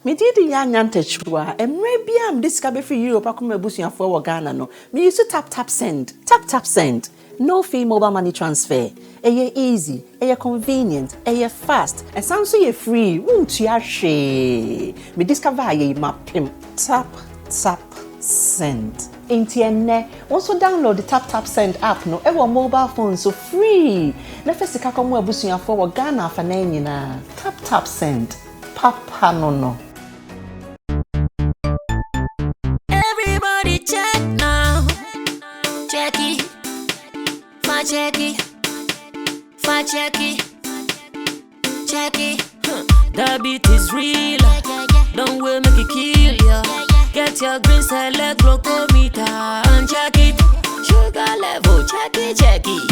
Me did young antechua, and maybe I'm discovered for you, Pacuma Busia for Ghana. No, me used to tap send. Tap send. No fee mobile money transfer. Aye easy, aye convenient, aye fast, and sounds so free. Won't you share? Me discover aye map him. Tap send. Intienne, also download the tap send app no ever mobile phone so free. Na first ka komo abusuya for Ghana fa na nyina. Tap send. Papa no. Everybody check now. Check it. Check it. The beat is real. Don't wait, make it kill ya. Get your green select glucometer and check it. Sugar level, check it. Check it.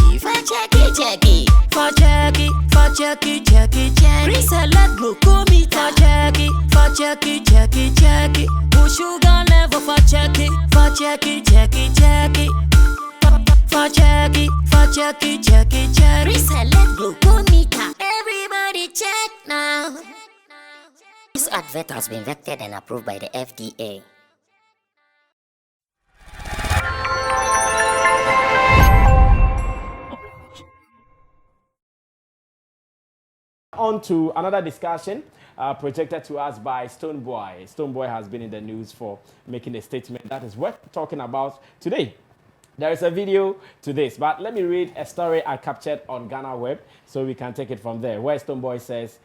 Green select glucometer. Check it. Put sugar level for check it. Reselect glucometer. Everybody check now. This advert has been vetted and approved by the FDA. On to another discussion projected to us by Stonebwoy. Stonebwoy has been in the news for making a statement that is worth talking about today. There is a video to this, but let me read a story I captured on Ghana Web so we can take it from there, where Stonebwoy says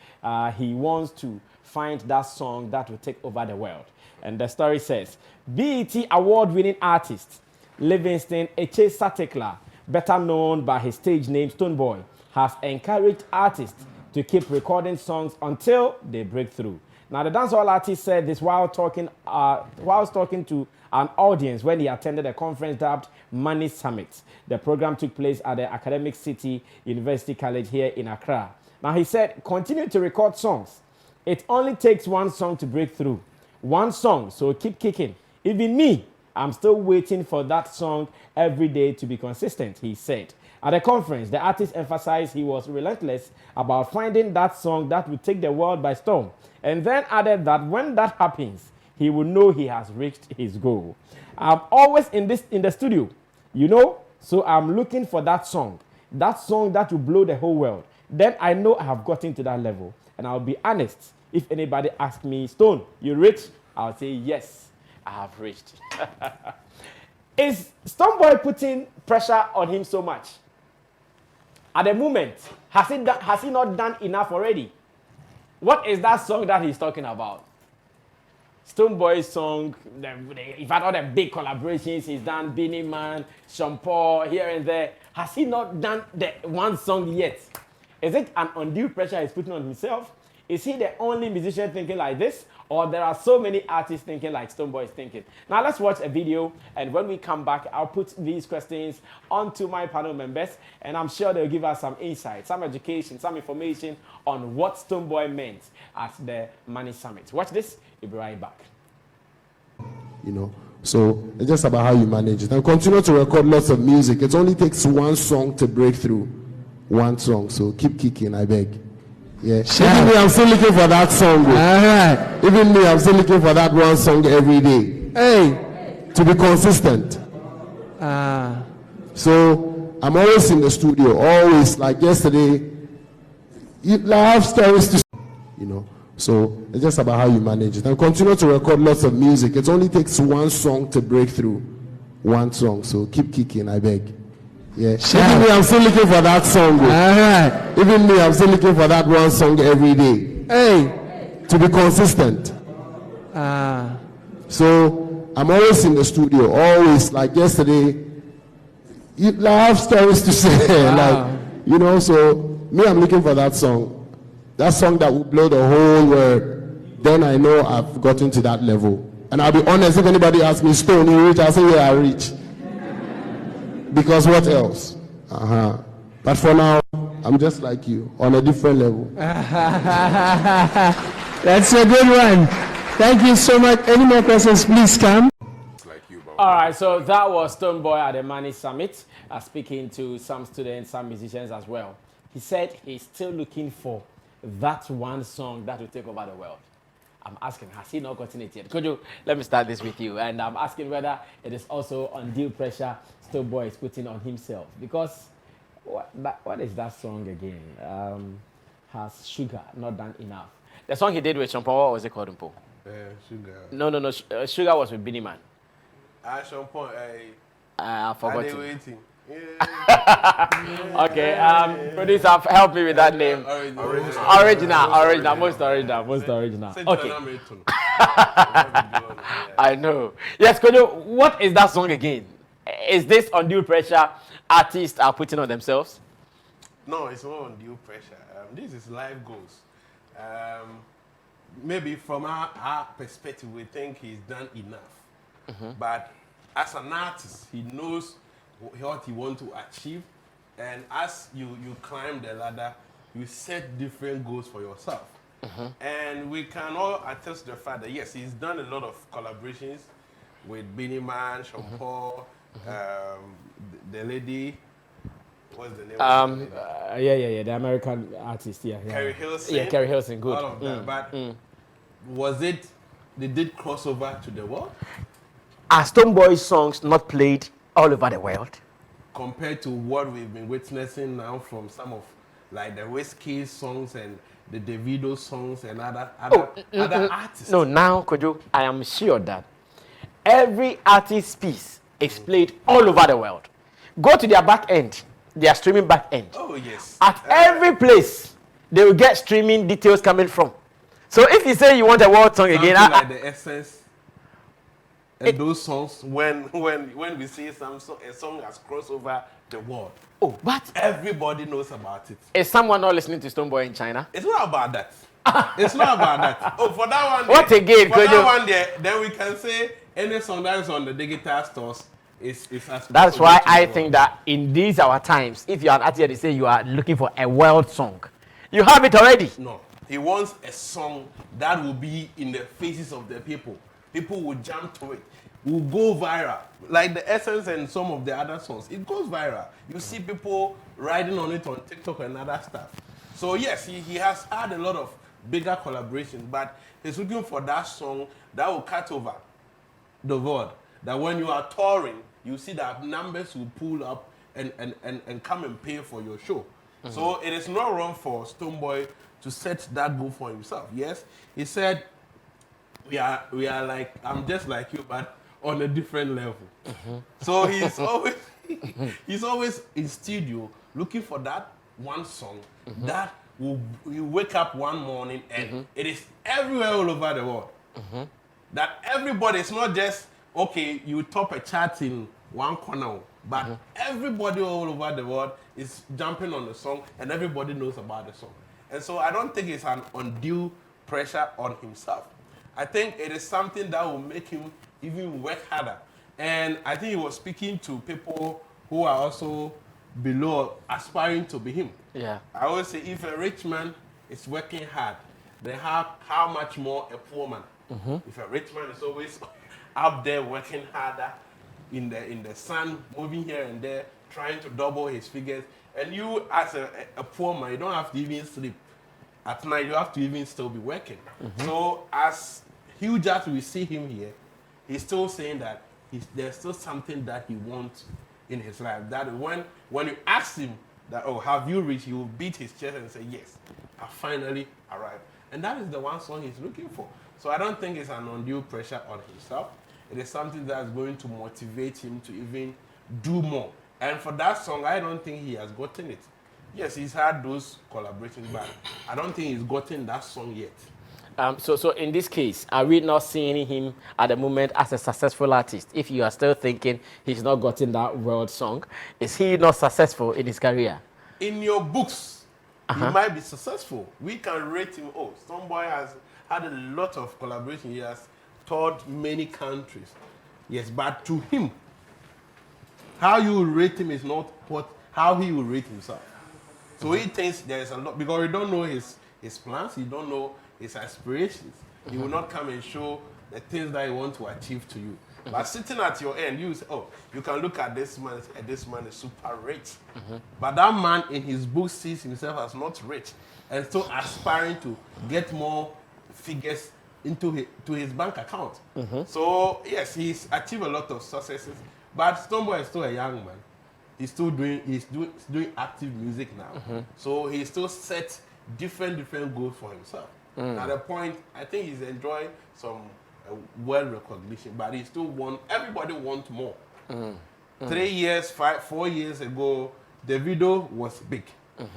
he wants to find that song that will take over the world. And the story says, BET award-winning artist Livingston Eche Satekla, better known by his stage name Stonebwoy, has encouraged artists to keep recording songs until they break through. Now, the dancehall artist said this while talking to an audience when he attended a conference dubbed Money Summit. The program took place at the Academic City University College here in Accra. Now, he said, continue to record songs. It only takes one song to break through. One song, so keep kicking. Even me, I'm still waiting for that song every day to be consistent, he said. At the conference, the artist emphasized he was relentless about finding that song that would take the world by storm, and then added that when that happens, he will know he has reached his goal. I'm always in the studio, so I'm looking for that song that will blow the whole world. Then I know I have gotten to that level, and I'll be honest. If anybody asks me, Stone, you reached? I'll say, yes, I have reached. Is Stonebwoy putting pressure on him so much? At the moment, has he not done enough already? What is that song that he's talking about? Stonebwoy's song, you've had all the big collaborations he's done, Beanie Man, Sean Paul, here and there. Has he not done the one song yet? Is it an undue pressure he's putting on himself? Is he the only musician thinking like this? Or there are so many artists thinking like Stonebwoy is thinking? Now let's watch a video, and when we come back, I'll put these questions onto my panel members, and I'm sure they'll give us some insight, some education, some information on what Stonebwoy meant at the Money Summit. Watch this, we'll be right back. So it's just about how you manage it. And continue to record lots of music. It only takes one song to break through. One song, so keep kicking, I beg. Yeah. Even me, I'm still looking for that song. Even me, I'm still looking for that one song every day. Hey, to be consistent. So I'm always in the studio, always. Like yesterday, I have stories to, So it's just about how you manage it. And continue to record lots of music. It only takes one song to break through. One song, so keep kicking, I beg. Yeah. Even me, I'm still looking for that song. Even me, I'm still looking for that one song every day. Hey, to be consistent. So I'm always in the studio, always. Like yesterday, I have stories to say. So me, I'm looking for that song. That song that will blow the whole world. Then I know I've gotten to that level. And I'll be honest, if anybody asks me, Stone, you reach? I'll say, yeah, I reach. Because what else? But for now, I'm just like you, on a different level. That's a good one. Thank you so much. Any more questions, please come. All right, so that was Stonebwoy at the Money Summit, speaking to some students, some musicians as well. He said he's still looking for that one song that will take over the world. I'm asking, has he not gotten it yet? Could you let me start this with you? And I'm asking whether it is also undue pressure Stonebwoy is putting on himself. Because what is that song again? Has Sugar not done enough? The song he did with Champagne, what was it called, Mpo? Sugar. No. Sugar was with Beanie Man. Champagne, I forgot they it. waiting. Okay, producer, help me with that name. Original, most original. Okay. I know. Yes, Kojo, what is that song again? Is this undue pressure artists are putting on themselves? No, it's not undue pressure. This is life goals. Maybe from our perspective, we think he's done enough. But as an artist, he knows what he wants to achieve. And as you climb the ladder, you set different goals for yourself. And we can all attest to the fact that, yes, he's done a lot of collaborations with Beanie Man, Sean Paul, the lady, what's the name of the lady? The American artist, Carrie Hilson. Yeah, Carrie Hilson, good. All of that. But they did crossover to the world? Are Stonebwoy's songs not played all over the world? Compared to what we've been witnessing now from some of like the Whiskey songs and the Davido songs and other artists. No, now, Kojo, I am sure that every artist's piece is played all over the world. Go to their back end, their streaming back end. Oh, yes. At every place, they will get streaming details coming from. So if you say you want a world song again, like the essence. And those songs, when we see a song has crossed over the world, but everybody knows about it. Is someone not listening to Stonebwoy in China? It's not about that. It's not about that. For that one, what again? For that one, then we can say any song that is on the digital stores is as. That's why I think that in these our times, if you are an artist, they say you are looking for a world song, you have it already. No, he wants a song that will be in the faces of the people. People will jump to it. Will go viral. Like the Essence and some of the other songs, it goes viral. You see people riding on it on TikTok and other stuff. So yes, he has had a lot of bigger collaborations, but he's looking for that song that will cut over the world. That when you are touring, you see that numbers will pull up and come and pay for your show. So it is not wrong for Stonebwoy to set that goal for himself. Yes, he said, we are like, I'm just like you, but on a different level. So he's always in studio looking for that one song that you wake up one morning and it is everywhere all over the world. That everybody, it's not just, okay, you top a chart in one corner, but everybody all over the world is jumping on the song and everybody knows about the song. And so I don't think it's an undue pressure on himself. I think it is something that will make him even work harder. And I think he was speaking to people who are also below, aspiring to be him. Yeah. I always say, if a rich man is working hard, then how much more a poor man? If a rich man is always up there working harder in the sun, moving here and there, trying to double his figures, and you as a poor man, you don't have to even sleep. At night, you have to even still be working. So as huge as we see him here, he's still saying that there's still something that he wants in his life. That when you ask him that, oh, have you reached, he will beat his chest and say, yes, I finally arrived. And that is the one song he's looking for. So I don't think it's an undue pressure on himself. It is something that's going to motivate him to even do more. And for that song, I don't think he has gotten it. Yes, he's had those collaborations, but I don't think he's gotten that song yet. So in this case, are we not seeing him at the moment as a successful artist? If you are still thinking he's not gotten that world song, is he not successful in his career? In your books, he might be successful. We can rate him. Oh, Stonebwoy has had a lot of collaboration. He has toured many countries. Yes, but to him, how you rate him is not how he will rate himself. So he thinks there is a lot, because we don't know his plans, you don't know his aspirations. He will not come and show the things that he wants to achieve to you. But sitting at your end, you say, oh, you can look at this man, and this man is super rich. But that man in his book sees himself as not rich and still aspiring to get more figures into his bank account. So yes, he's achieved a lot of successes. But Stonebwoy is still a young man. He's doing active music now. So he still sets different goals for himself. At the point, I think he's enjoying some world recognition, but he still everybody wants more. 3 years, 4 years ago, the video was big,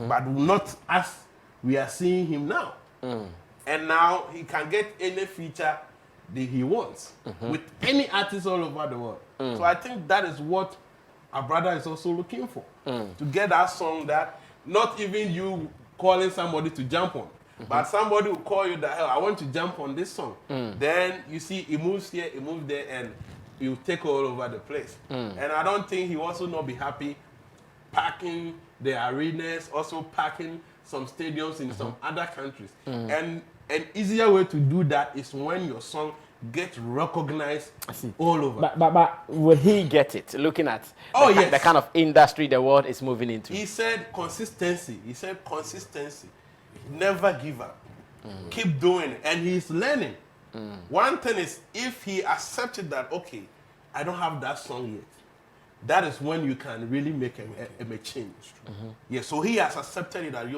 but not as we are seeing him now. And now he can get any feature that he wants with any artist all over the world. So I think that is what our brother is also looking for, to get that song that not even you calling somebody to jump on, but somebody will call you that, I want to jump on this song. Then you see it moves here, it moves there, and you take all over the place. And I don't think he will also not be happy packing the arenas, also packing some stadiums in some other countries. And an easier way to do that is when your song gets recognized all over. But will he get it? Looking at the kind of industry the world is moving into. He said consistency. Never give up. Keep doing it. And he's learning. One thing is, if he accepted that, okay, I don't have that song yet, that is when you can really make a change. Yeah, so he has accepted it that,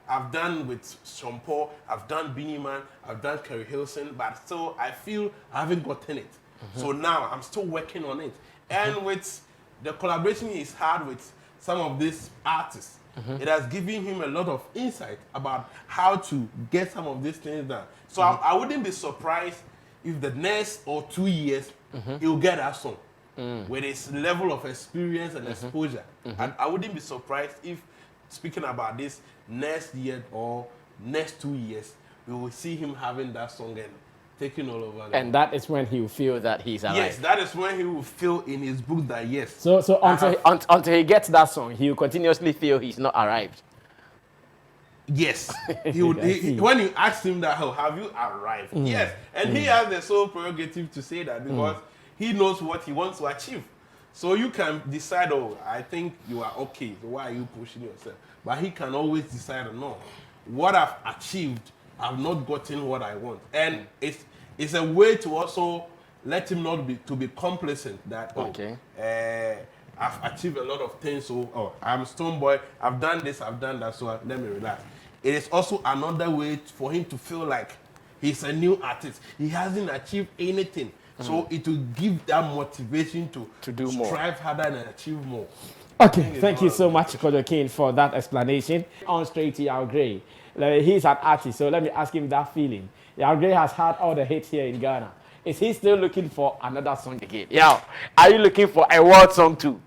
I've done with Sean Paul, I've done Beanie Man, I've done Kerry Hilson, but still I feel I haven't gotten it. So now I'm still working on it. And with the collaboration he's had with some of these artists, it has given him a lot of insight about how to get some of these things done. So I wouldn't be surprised if the next or 2 years he'll get that song with his level of experience and exposure. And I wouldn't be surprised if, speaking about this, next year or next 2 years, we will see him having that song and taking all over. And that is when he will feel that he's arrived. Yes, that is when he will feel in his book that yes. So until he gets that song, he will continuously feel he's not arrived. Yes. When you ask him that, have you arrived? Yes. And he has the sole prerogative to say that because he knows what he wants to achieve. So you can decide, I think you are okay, so why are you pushing yourself? But he can always decide, no, what I've achieved, I've not gotten what I want. And it's a way to also let him not be complacent that, I've achieved a lot of things, so I'm Stonebwoy, I've done this, I've done that, so let me relax. It is also another way for him to feel like he's a new artist. He hasn't achieved anything. So it will give that motivation to do more, strive harder and achieve more. Okay, thank you so much, Kojo King, for that explanation. On straight to Yao Gray. He's an artist, so let me ask him that feeling. Yao Gray has had all the hits here in Ghana. Is he still looking for another song again? Yao, are you looking for a world song too?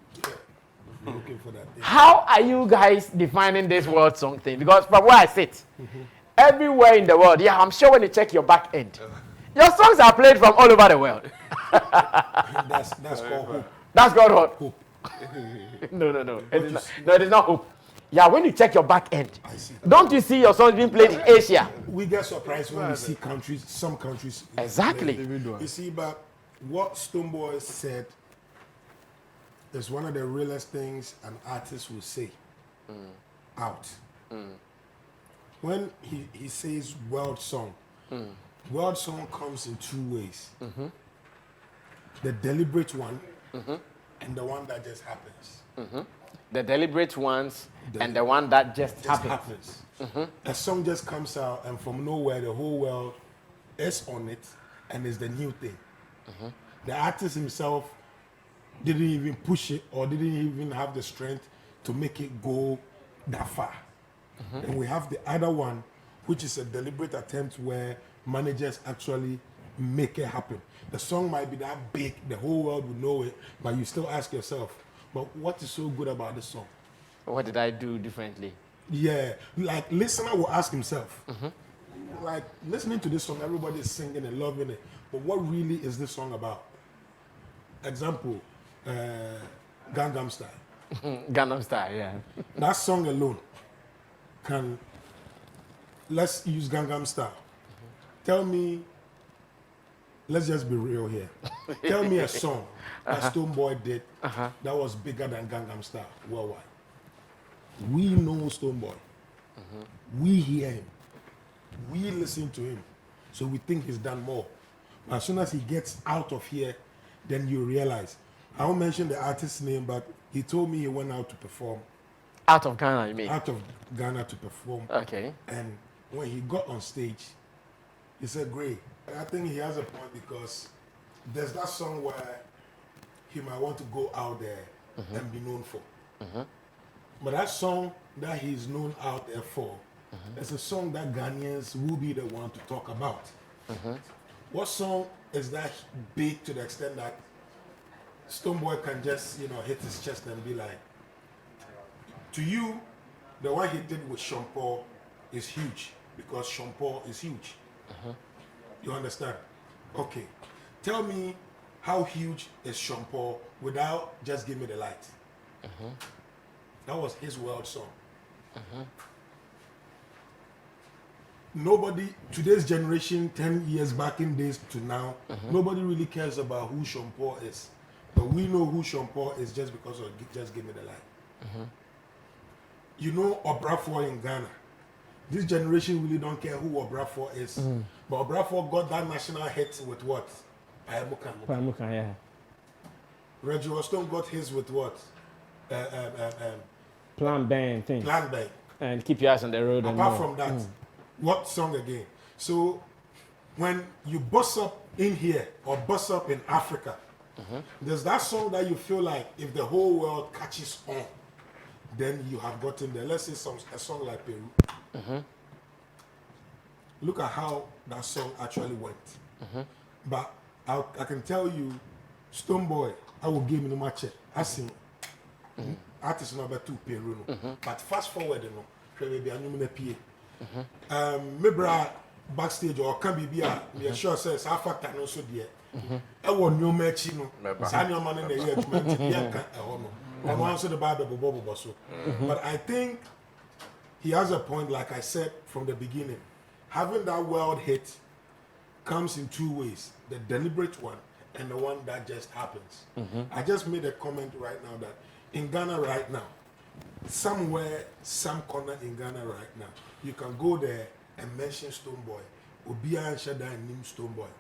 I'm looking for that thing. How are you guys defining this world song thing? Because from where I sit, everywhere in the world, I'm sure when you check your back end, your songs are played from all over the world. That's called hope. That's called what? Hope. No. It is not hope. Yeah, when you check your back end, I see. Don't you see your songs being played in Asia? We get surprised when we see some countries. Exactly. You see, but what Stonebwoy said is one of the realest things an artist will say out. When he says world song, world song comes in two ways. The deliberate one and the one that just happens. The deliberate ones and the one that just happens. A song just comes out and from nowhere the whole world is on it and is the new thing. The artist himself didn't even push it or didn't even have the strength to make it go that far. And we have the other one, which is a deliberate attempt where managers actually make it happen. The song might be that big, the whole world would know it, but you still ask yourself, but what is so good about this song? What did I do differently? Yeah, like listener will ask himself, like listening to this song, everybody is singing and loving it, but what really is this song about? Example, Gangnam Style. Gangnam Style, yeah. That song alone let's use Gangnam Style. Tell me, let's just be real here. Tell me a song that Stonebwoy did that was bigger than Gangnam Style worldwide. We know Stonebwoy. We hear him. We listen to him. So we think he's done more. But as soon as he gets out of here, then you realize. I won't mention the artist's name, but he told me he went out to perform. Out of Ghana, you mean? Out of Ghana to perform. Okay. And when he got on stage, he said, great. I think he has a point because there's that song where he might want to go out there and be known for. But that song that he's known out there for, it's a song that Ghanaians will be the one to talk about. What song is that big to the extent that Stonebwoy can just, hit his chest and be like, to you, the one he did with Sean Paul is huge because Sean Paul is huge. You understand? Okay. Tell me how huge is Sean Paul without just give me the light. That was his world song. Nobody, today's generation, 10 years back in days to now, nobody really cares about who Sean Paul is. But we know who Sean Paul is just because of just give me the light. You know Obrafour in Ghana. This generation really don't care who Obrafour is. But Obrafour got that national hit with what? Pamuka, yeah. Reggie Stone got his with what? Plan bang thing. Plan bang. And keep your eyes on the road. Apart from that, what song again? So when you bust up in here or bust up in Africa, there's that song that you feel like if the whole world catches on, then you have gotten there. Let's say a song like Peru. Look at how that song actually went. But I can tell you, Stonebwoy, I will give him no match. I sing artist number 2 Peru. But fast forward, maybe I'm going to PA. Maybe backstage or can be a sure says I fact and also there. I want no match, Sanyo man in the year, I want to the Bible. But I think he has a point, like I said from the beginning. Having that world hit comes in 2 ways: the deliberate one and the one that just happens. I just made a comment right now that in Ghana right now, somewhere, some corner in Ghana right now, you can go there and mention Stonebwoy. Obia and Shada and name Stonebwoy.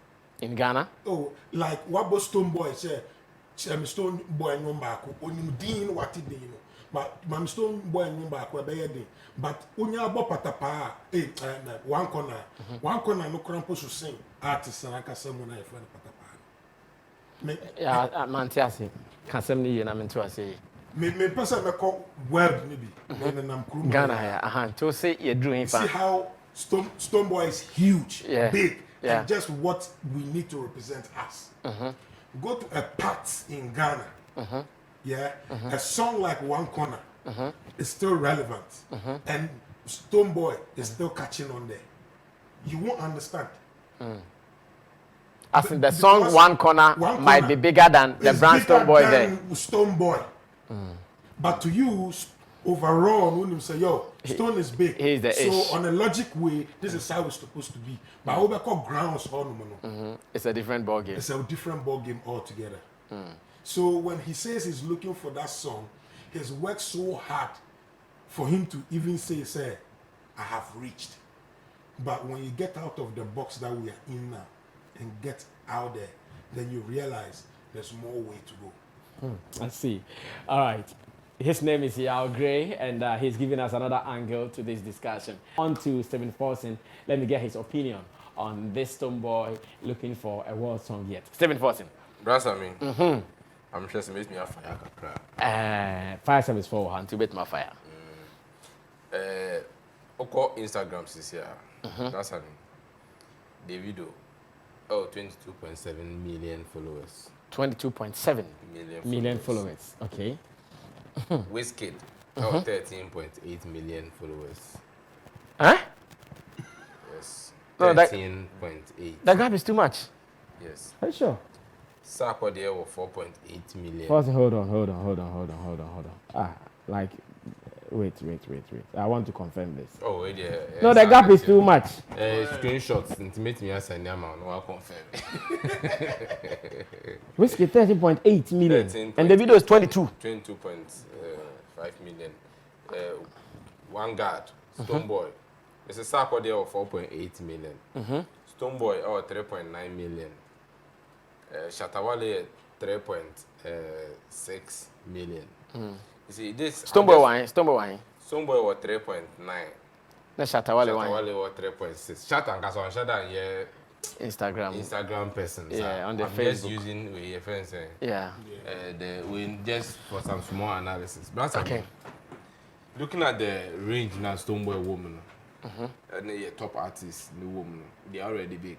In Ghana? Oh, like what was Stonebwoy say? Stonebwoy no back. Only Dean what he did. But Mam Stonebwoy no back. But unya abo patapa. One corner no crampo to sing. Artists and I can say when I find patapa. Yeah, Mantiasi. Can say me and I'm into a say. Me person me call web maybe. Ghana to say you're doing. See how Stonebwoy is huge, big, and just what we need to represent us. Go to a part in Ghana, a song like One Corner is still relevant, and Stonebwoy is still catching on there. You won't understand. I think the song One Corner might be bigger than the brand Stonebwoy there. Stonebwoy. But to you, overall, when you say, yo, Stone is big. He's the so on a logic way, this is how it's supposed to be. But how we call grounds, it's a different ball game. It's a different ball game altogether. So when he says he's looking for that song, he's worked so hard for him to even say, I have reached. But when you get out of the box that we are in now and get out there, then you realize there's more way to go. I see. All right. His name is Yao Gray, and he's giving us another angle to this discussion. On to Stephen Forson. Let me get his opinion on this Stonebwoy looking for a world song yet. Stephen Forson. Sammy. I'm sure it makes me a fire. Fire service for hand to bet my fire. Oko Instagram this year. That's Sammy. Davido. 22.7 million followers. 22.7 million followers. Okay. Wizkid, 13.8 million followers. Huh? Yes. 13.8. That gap is too much. Yes. Are you sure? Sarko there was 4.8 million. Hold on. Wait. I want to confirm this. Oh, yeah. No, the gap is too much. Screenshots intimate me as I know. No, I confirm. Whiskey 13.8 million. And the video is 22. 22.5 million. One guard, Stonebwoy. It's a Sarko there of 4.8 million. Stonebwoy, 3.9 million. Shatawale, 3.6 million. You see, this... Stonebwoy was 3.9. Na Shatawale was 3.6. Shata and Kaso, Shata, yeah... Instagram persons. Yeah, on the I'm Facebook. just using with your friends. Yeah. Just for some small analysis. But okay. Looking at the range now, Stonebwoy woman, and the top artists, the woman, they're already big.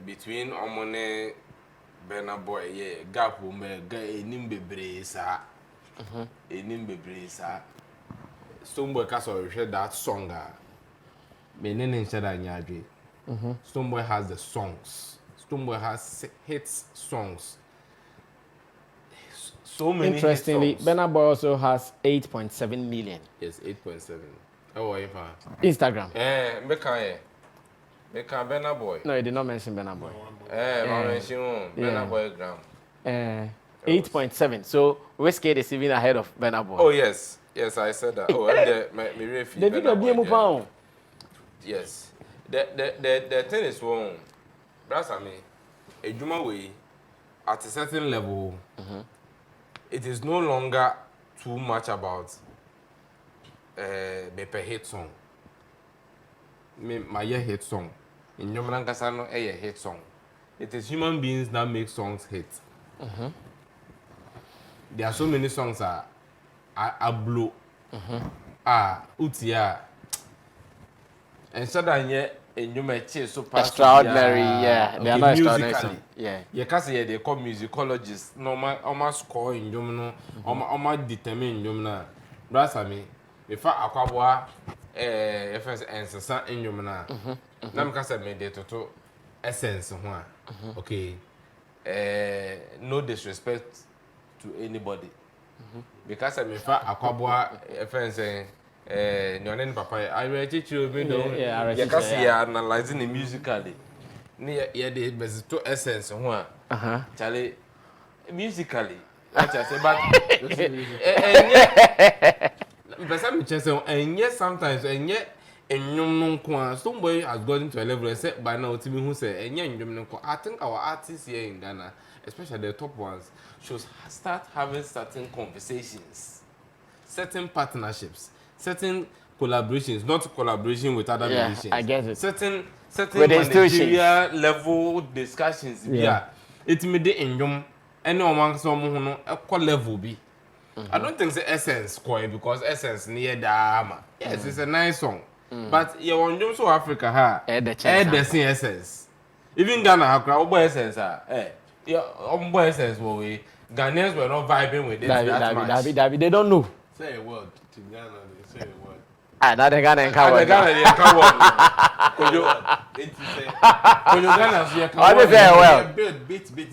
Between Omone, Burna Boy, yeah, gap woman, Nimbe Bresa, Nimbe Bresa. Stonebwoy Castle read that song. Stonebwoy has the songs. Stonebwoy has hits songs. So many. Interestingly, Burna Boy also has 8.7 million. Yes, 8.7. Oh, Instagram. Make a Burna Boy. No, he did not mention Burna Boy. Burna Boy gram. 8.7. So Wizkid is even ahead of Burna Boy. Oh yes, I said that. Oh, and the video. Yes. The thing is wrong. That's I mean, a Juma way at a certain level, it is no longer too much about me per hit song. My hit song. In Yomanan Casano, a hit song. It is human beings that make songs hit. There are so many songs are blow. Utia. And so that you may chase so extraordinary, yeah. They are not extraordinary. Yeah. You can say they call musicologists. Normal score in Jomno, almost determine Jomna. That's I mean. If I acquire essence in Jomna, now can say me de to essence one. Okay. No disrespect to anybody. Because I mean, if I acquire essence. Your name papa I read it you me do you can see analyzing it musically near the best to essence one Charlie musically what I say but and yet sometimes and yet Stonebwoy has gotten to a level except by now to me who say and yet I think our artists here in Ghana, especially the top ones, should start having certain conversations, certain partnerships, certain collaborations, not collaboration with other musicians. I get it. Certain managerial level discussions. Yeah. It may be in yum any one some equal level be. I don't think the essence quite because essence near Dama. Yes, it's a nice song. But you want Jum so Africa ha the same essence. Even Ghana ha crowd essence essence we Ghanaians were not vibing with it that much. They don't know. Say a word to Ghana. Say a word. That they Ghana encounter.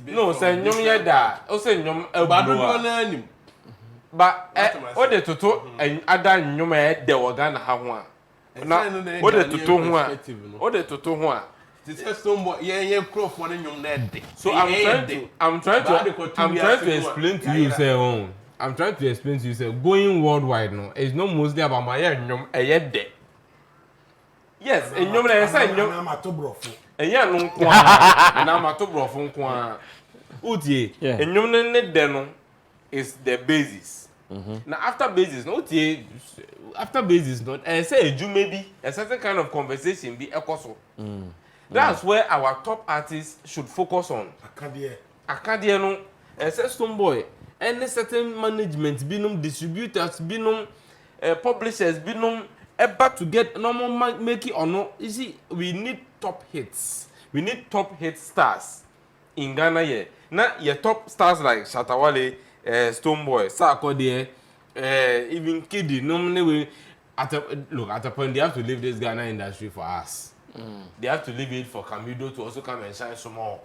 No, say nyom yeda. O say nyom elbuwa. But o de toto and other nyom e de Ghana ha ho a. Na o de toto ho a. O de toto ho a. This is Stonebwoy. Yeah, crop one nyom na de. So I'm trying to explain to you say I'm trying to explain to you, say, going worldwide now, it's not mostly about my nyom de. Yes, and nyom na say nyom na matobrofo. Eya no kwa na matobrofo nkwa. Utie, and nyom ne de no is the basis. Now after basis, no utie after basis not say eju maybe a certain kind of conversation be ekoso. That's where our top artists should focus on. Akadie no say Stonebwoy any certain management, binum distributors, binum publishers, binum about to get normal make it or no. You see, we need top hits. We need top hit stars in Ghana here. Now your top stars like Shatawale, Stonebwoy, Sarkodie, even Kiddy. Normally we at a point they have to leave this Ghana industry for us. They have to leave it for Camido to also come and shine some more.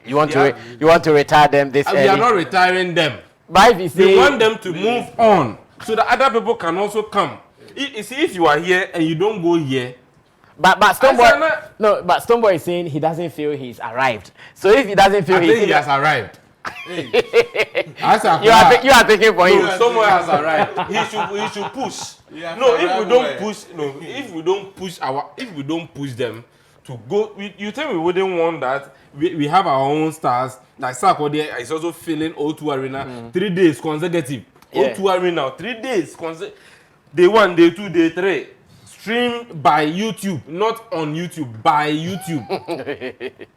You want to retire them this early? We are not retiring them. But if we want them to move on so that other people can also come. If you are here and you don't go here. But Stonebwoy is saying he doesn't feel he's arrived. So if he doesn't feel he has arrived. You are thinking for him. Stonebwoy has arrived. He should push. Yeah, No, if we don't push them to go, you think we wouldn't want that? We have our own stars. Like Sarkodie is also filling O2 Arena 3 days consecutive. Yeah. O2 Arena 3 days consecutive. Day 1, day 2, day 3. Streamed by YouTube, not on YouTube, by YouTube.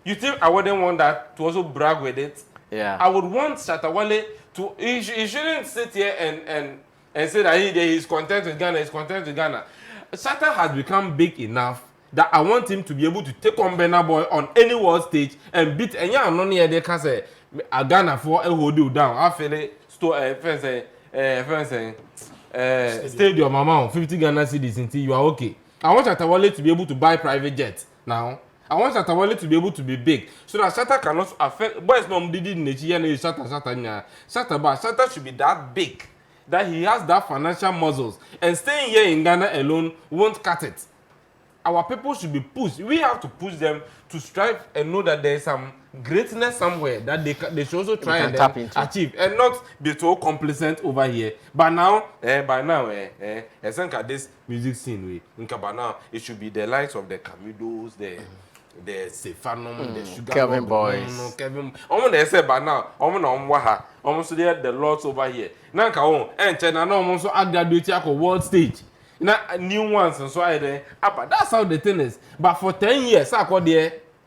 You think I wouldn't want that to also brag with it? Yeah. I would want Shatta Wale to. He shouldn't sit here and say that he's content with Ghana. He's content with Ghana. Shatta has become big enough that I want him to be able to take on Burna Boy on any world stage and beat any anoni they can say a Ghana for a hold you down. I feel it. Stadium amount 50 Ghana cedis until you are okay. I want Shatta Wale to be able to buy private jets now. I want Shatta Wale to be able to be big so that Shatta cannot affect. Boys no did in Shatta should be that big that he has that financial muscles, and staying here in Ghana alone won't cut it. Our people should be pushed. We have to push them to strive and know that there is some greatness somewhere that they should also try and achieve, and not be so complacent over here. But now, I think at this music scene, by now it should be the likes of the Camidos, the Stefanum, the Sugar Kevin Boys. Kevin. They say by now, almost the lords over here. Now, and China also add that duty at world stage. Now, new ones and so on. That's how the thing is. But for 10 years,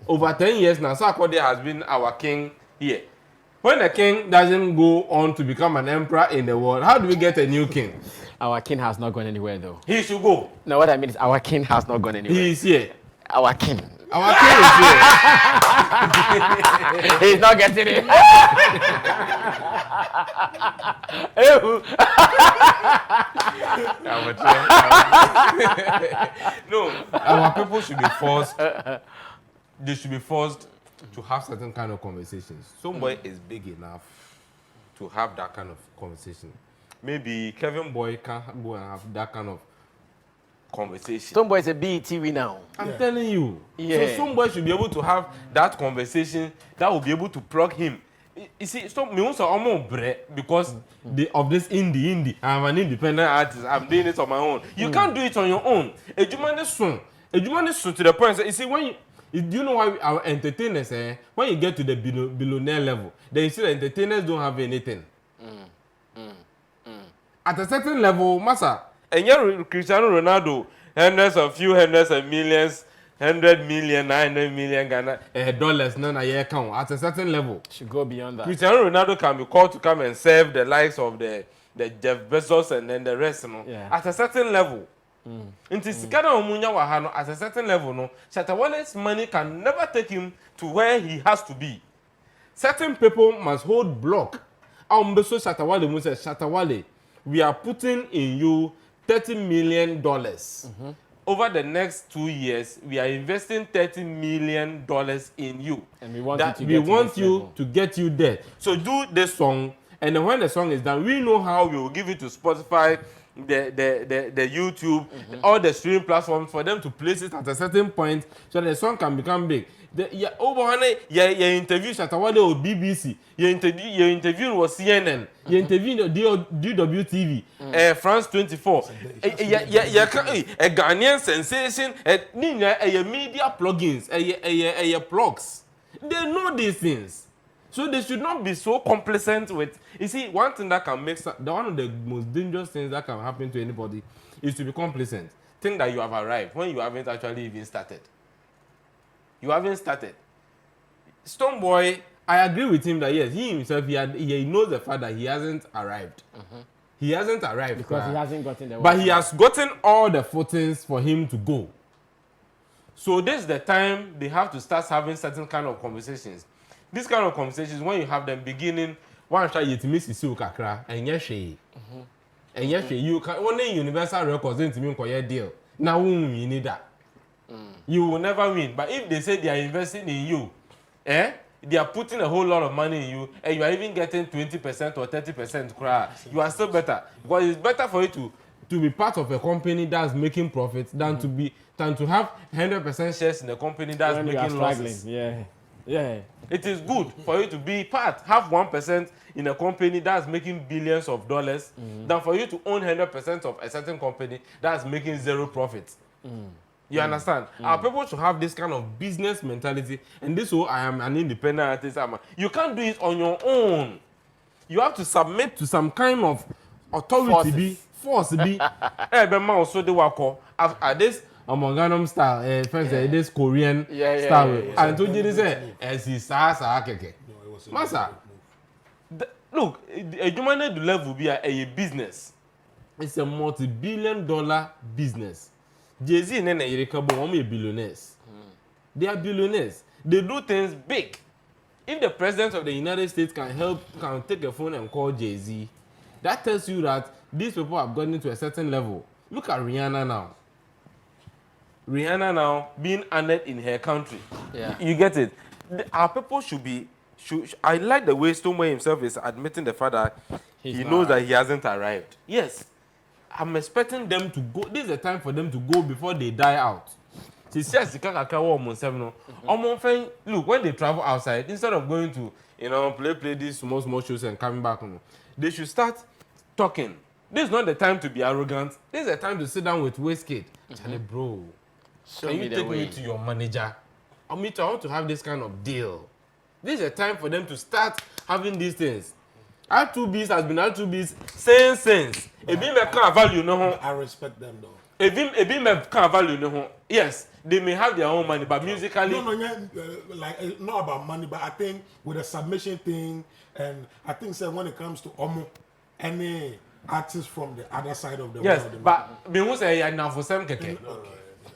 over 10 years now, Sarkodie has been our king here. When the king doesn't go on to become an emperor in the world, how do we get a new king? Our king has not gone anywhere, though. He should go. No, what I mean is our king has not gone anywhere. He is here. Our king. Our king is here. He's not getting it. No, our people should be forced. They should be forced to have certain kind of conversations. Stonebwoy is big enough to have that kind of conversation. Maybe Kevin Boy can go and have that kind of conversation. Stonebwoy is a BET winner. I'm telling you. Yeah. So Stonebwoy should be able to have that conversation that will be able to plug him. You see, me also almost because of this indie. I'm an independent artist. I'm doing it on my own. You can't do it on your own. A human soon to the point. You see, do you know why our entertainers, when you get to the billionaire level, then you see the entertainers don't have anything. At a certain level, Massa, and you're Cristiano Ronaldo, hundreds of millions, 100 million, 900 million Ghana dollars, none a year count. At a certain level, should go beyond that. Cristiano Ronaldo can be called to come and serve the likes of the Jeff Bezos and then the rest, you know. Yeah. At a certain level. At a certain level, no, Shatta Wale's money can never take him to where he has to be. Certain people must hold block. Shatta Wale says, Shatta Wale, we are putting in you $30 million. Over the next 2 years, we are investing $30 million in you. And we want you to get you there. So do this song, and then when the song is done, we know how we will give it to Spotify, the YouTube, all the streaming platforms for them to place it at a certain point so the song can become big. You interview Shatta Wale on BBC, you interview was CNN, you interview DWTV, France 24, a Ghanaian sensation, a media plugins, a plugs. They know these things. So they should not be so complacent with. You see, one thing that can make one of the most dangerous things that can happen to anybody is to be complacent. Think that you have arrived when you haven't actually even started. You haven't started. Stonebwoy, I agree with him that yes, he himself he knows the fact that he hasn't arrived. He hasn't arrived because he hasn't gotten the. But he has gotten all the footings for him to go. So this is the time they have to start having certain kind of conversations. This kind of conversations, when you have them beginning, one try you to miss the kakra and yes, and yes, you can only Universal Records into me for deal. Now you need that. You will never win. But if they say they are investing in you, they are putting a whole lot of money in you, and you are even getting 20% or 30%, you are still better. Because it's better for you to be part of a company that's making profits than to have 100% shares in a company that's making losses. Yeah. Yeah. It is good for you to be have 1% in a company that's making billions of dollars than for you to own 100% of a certain company that's making zero profit. You understand? Our people should have this kind of business mentality, and this whole I am an independent artist. You can't do it on your own. You have to submit to some kind of authority. Force be. Also the wako at this Gangnam style, this Korean style. And to you say, as he sa keke. Masa, look, a human level be a business. It's a multi-billion-dollar business. Jay-Z and Erika Boom are billionaires. They are billionaires. They do things big. If the president of the United States can take a phone and call Jay-Z, that tells you that these people have gotten to a certain level. Look at Rihanna now. Rihanna now being honored in her country. Yeah. You get it? Our people should be. I like the way Stonebwoy himself is admitting the fact that he knows that he hasn't arrived. Yes. I'm expecting them to go. This is the time for them to go before they die out. Look, when they travel outside, instead of going to play these small shows and coming back, they should start talking. This is not the time to be arrogant. This is the time to sit down with Wizkid. Charlie, bro, can you take me to your manager? I want to have this kind of deal. This is the time for them to start having these things. R2Bs has been R2Bs since. I respect them though. Yes, they may have their own money, but musically. Not about money, but I think with the submission thing, and I think when it comes to any artist from the other side of the world. Yes, but me who say I now for some keke.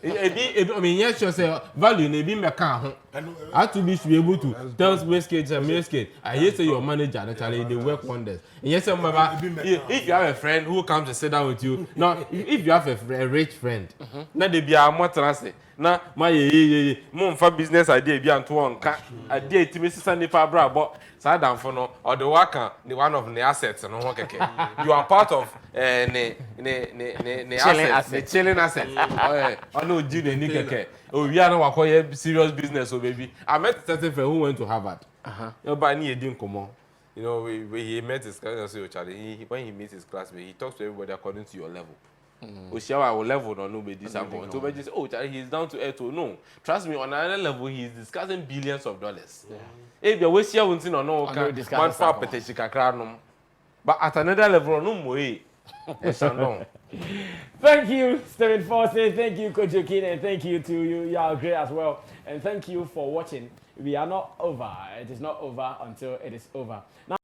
I mean, yes, you say value ne be make ho. R2B should be able to tell Wizkid and Wizkid, I hear say your manager actually they work wonders. And yes, if you have a friend who comes to sit down with you, now if you have a rich friend, now they be a more transit. Now my mom for business idea be and to one idea to me sister nipa bra but sad down for no or the worker the one of the assets and no keke. You are part of the chilling assets. Oh no, do the keke. Oh, we are not working serious business, oh baby. I met a certain friend who went to Harvard. But he didn't come on. He met his class, when he meets his classmate, he talks to everybody according to your level. Our level or nobody oh, he's down to earth. No, trust me, on another level, he's discussing billions of dollars. If you're wasting your thing or no, but at another level, no more. Thank you, Stephen Forsey. Thank you, Coach Okin, and thank you to you. You are great as well. And thank you for watching. We are not over. It is not over until it is over. Now.